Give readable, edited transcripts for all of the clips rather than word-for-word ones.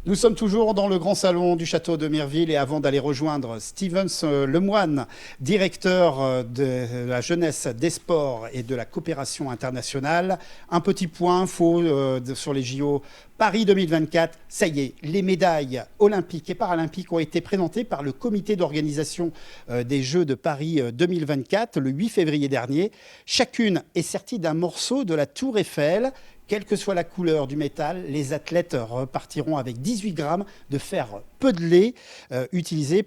Nous sommes toujours dans le grand salon du château de Mireville et avant d'aller rejoindre Stevens Lemoine, directeur de la jeunesse, des sports et de la coopération internationale, un petit point info sur les JO Paris 2024. Ça y est, les médailles olympiques et paralympiques ont été présentées par le comité d'organisation des Jeux de Paris 2024 le 8 février dernier. Chacune est sertie d'un morceau de la Tour Eiffel. Quelle que soit la couleur du métal, les athlètes repartiront avec 18 grammes de fer peudelé utilisé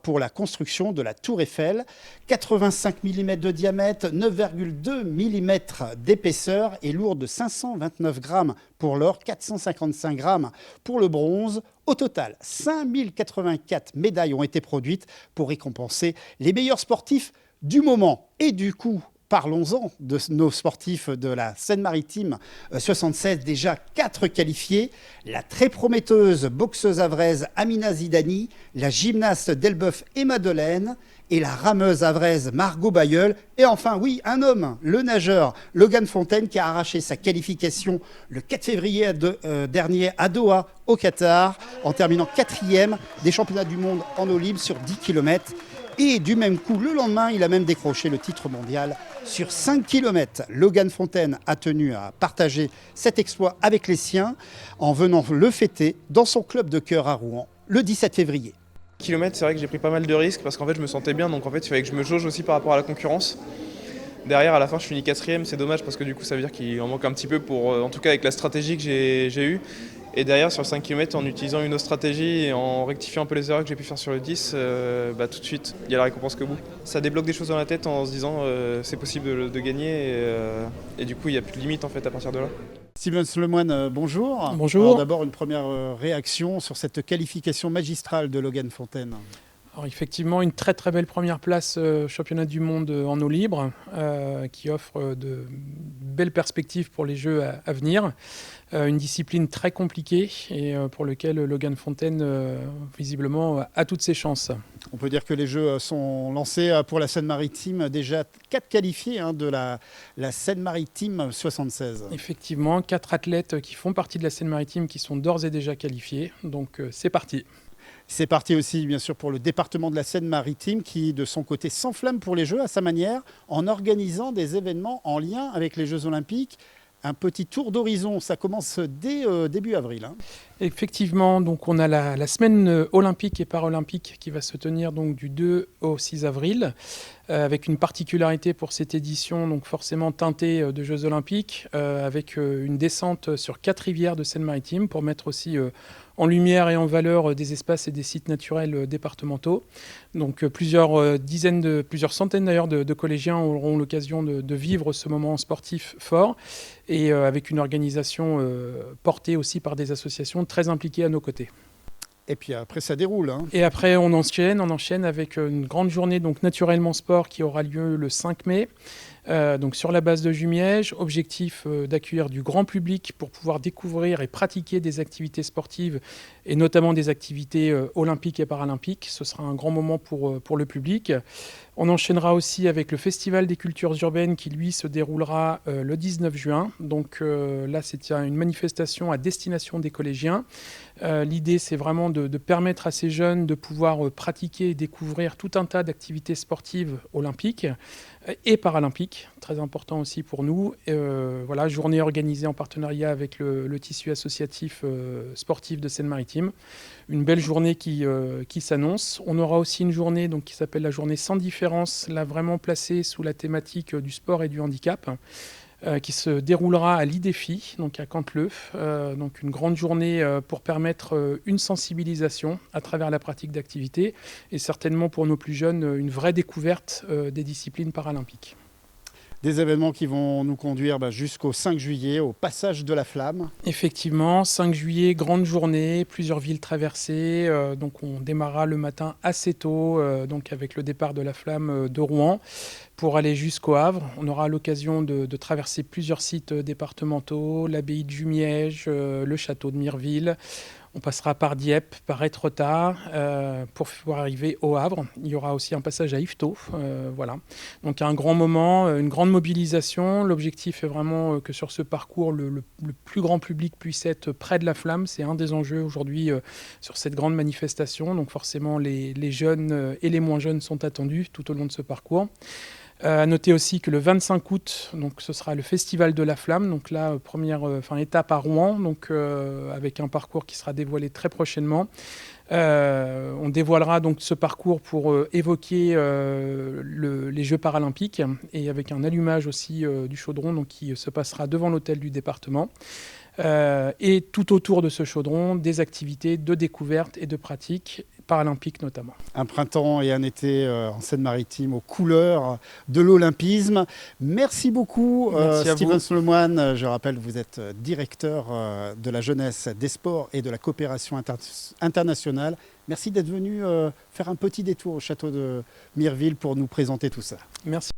pour la construction de la Tour Eiffel. 85 mm de diamètre, 9,2 mm d'épaisseur et lourde de 529 grammes pour l'or, 455 grammes pour le bronze. Au total, 5084 médailles ont été produites pour récompenser les meilleurs sportifs du moment. Et du coup, parlons-en de nos sportifs de la Seine-Maritime 76, déjà 4 qualifiés. La très prometteuse boxeuse havraise Amina Zidani, la gymnaste d'Elbeuf Emma Delaine et la rameuse havraise Margot Bayeul. Et enfin, oui, un homme, le nageur Logan Fontaine qui a arraché sa qualification le 4 février dernier à Doha, au Qatar, en terminant 4e des championnats du monde en eau libre sur 10 km. Et du même coup, le lendemain, il a même décroché le titre mondial sur 5 km. Logan Fontaine a tenu à partager cet exploit avec les siens en venant le fêter dans son club de cœur à Rouen le 17 février. Kilomètres, c'est vrai que j'ai pris pas mal de risques parce qu'en fait je me sentais bien, donc en fait il fallait que je me jauge aussi par rapport à la concurrence. Derrière, à la fin, je finis 4e, c'est dommage parce que du coup ça veut dire qu'il en manque un petit peu pour, en tout cas avec la stratégie que j'ai eue. Et derrière, sur 5 km, en utilisant une autre stratégie et en rectifiant un peu les erreurs que j'ai pu faire sur le 10, tout de suite, il y a la récompense que bout. Ça débloque des choses dans la tête en se disant c'est possible de gagner et du coup, il n'y a plus de limite en fait à partir de là. Stevens Lemoine, bonjour. Bonjour. Alors d'abord, une première réaction sur cette qualification magistrale de Logan Fontaine. Alors effectivement, une très très belle première place championnat du monde en eau libre qui offre de belles perspectives pour les Jeux à venir. Une discipline très compliquée et pour laquelle Logan Fontaine visiblement a toutes ses chances. On peut dire que les Jeux sont lancés pour la Seine-Maritime, déjà 4 qualifiés de la Seine-Maritime 76. Effectivement, 4 athlètes qui font partie de la Seine-Maritime qui sont d'ores et déjà qualifiés, donc c'est parti. C'est parti aussi, bien sûr, pour le département de la Seine-Maritime qui, de son côté, s'enflamme pour les Jeux à sa manière en organisant des événements en lien avec les Jeux Olympiques. Un petit tour d'horizon, ça commence dès début avril. Effectivement, donc on a la semaine olympique et paralympique qui va se tenir donc du 2 au 6 avril, avec une particularité pour cette édition, donc forcément teintée de Jeux olympiques, avec une descente sur 4 rivières de Seine-Maritime pour mettre aussi en lumière et en valeur des espaces et des sites naturels départementaux. Donc plusieurs centaines d'ailleurs de collégiens auront l'occasion de vivre ce moment sportif fort et avec une organisation portée aussi par des associations très impliquées à nos côtés. Et puis après, ça déroule. Et après, on enchaîne avec une grande journée donc Naturellement Sport qui aura lieu le 5 mai. Donc sur la base de Jumièges, objectif d'accueillir du grand public pour pouvoir découvrir et pratiquer des activités sportives et notamment des activités olympiques et paralympiques. Ce sera un grand moment pour le public. On enchaînera aussi avec le Festival des cultures urbaines qui, lui, se déroulera le 19 juin. Donc là, c'est une manifestation à destination des collégiens. L'idée, c'est vraiment de permettre à ces jeunes de pouvoir pratiquer et découvrir tout un tas d'activités sportives olympiques et paralympiques, très important aussi pour nous. Voilà, journée organisée en partenariat avec le tissu associatif sportif de Seine-Maritime. Une belle journée qui s'annonce. On aura aussi une journée donc, qui s'appelle la journée sans différence, là vraiment placée sous la thématique du sport et du handicap, qui se déroulera à l'IDEFI, donc à Canteleu. Donc une grande journée pour permettre une sensibilisation à travers la pratique d'activités et certainement pour nos plus jeunes, une vraie découverte des disciplines paralympiques. Des événements qui vont nous conduire jusqu'au 5 juillet, au passage de la flamme. Effectivement, 5 juillet, grande journée, plusieurs villes traversées. Donc on démarrera le matin assez tôt, donc avec le départ de la flamme de Rouen, pour aller jusqu'au Havre. On aura l'occasion de traverser plusieurs sites départementaux, l'abbaye de Jumièges, le château de Mireville. On passera par Dieppe, par Étretat, pour pouvoir arriver au Havre. Il y aura aussi un passage à Yvetot. Voilà. Donc un grand moment, une grande mobilisation. L'objectif est vraiment que sur ce parcours, le plus grand public puisse être près de la flamme. C'est un des enjeux aujourd'hui sur cette grande manifestation. Donc forcément, les jeunes et les moins jeunes sont attendus tout au long de ce parcours. À noter aussi que le 25 août, donc ce sera le Festival de la Flamme. Donc là, première étape à Rouen, donc, avec un parcours qui sera dévoilé très prochainement. On dévoilera donc ce parcours pour évoquer les Jeux paralympiques et avec un allumage aussi du chaudron donc, qui se passera devant l'hôtel du département. Et tout autour de ce chaudron, des activités de découverte et de pratique paralympiques notamment. Un printemps et un été en Seine-Maritime aux couleurs de l'olympisme. Merci beaucoup Stevens Lemoine. Je rappelle, vous êtes directeur de la jeunesse, des sports et de la coopération internationale. Merci d'être venu faire un petit détour au château de Mireville pour nous présenter tout ça. Merci.